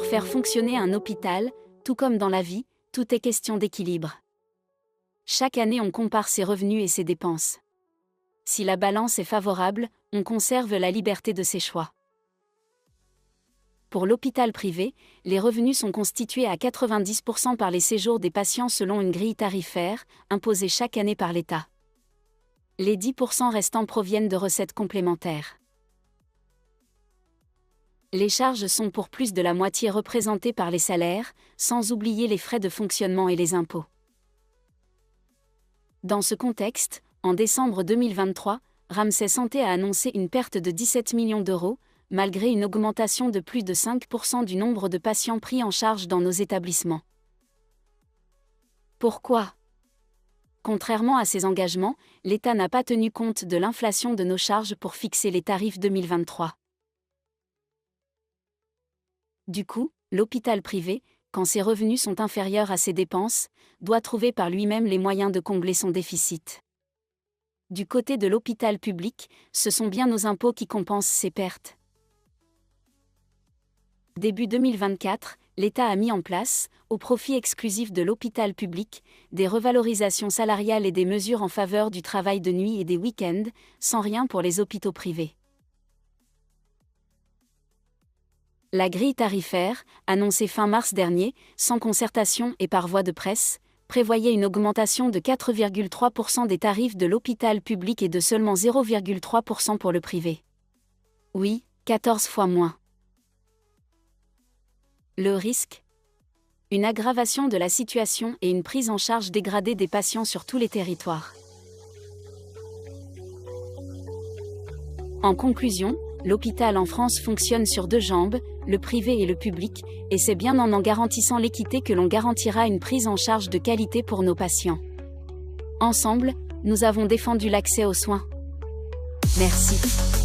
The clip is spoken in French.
Pour faire fonctionner un hôpital, tout comme dans la vie, tout est question d'équilibre. Chaque année on compare ses revenus et ses dépenses. Si la balance est favorable, on conserve la liberté de ses choix. Pour l'hôpital privé, les revenus sont constitués à 90% par les séjours des patients selon une grille tarifaire, imposée chaque année par l'État. Les 10% restants proviennent de recettes complémentaires. Les charges sont pour plus de la moitié représentées par les salaires, sans oublier les frais de fonctionnement et les impôts. Dans ce contexte, en décembre 2023, Ramsay Santé a annoncé une perte de 17 millions d'euros, malgré une augmentation de plus de 5% du nombre de patients pris en charge dans nos établissements. Pourquoi ? Contrairement à ses engagements, l'État n'a pas tenu compte de l'inflation de nos charges pour fixer les tarifs 2023. Du coup, l'hôpital privé, quand ses revenus sont inférieurs à ses dépenses, doit trouver par lui-même les moyens de combler son déficit. Du côté de l'hôpital public, ce sont bien nos impôts qui compensent ces pertes. Début 2024, l'État a mis en place, au profit exclusif de l'hôpital public, des revalorisations salariales et des mesures en faveur du travail de nuit et des week-ends, sans rien pour les hôpitaux privés. La grille tarifaire, annoncée fin mars dernier, sans concertation et par voie de presse, prévoyait une augmentation de 4,3% des tarifs de l'hôpital public et de seulement 0,3% pour le privé. Oui, 14 fois moins. Le risque ? Une aggravation de la situation et une prise en charge dégradée des patients sur tous les territoires. En conclusion, l'hôpital en France fonctionne sur deux jambes, le privé et le public, et c'est bien en garantissant l'équité que l'on garantira une prise en charge de qualité pour nos patients. Ensemble, nous avons défendu l'accès aux soins. Merci.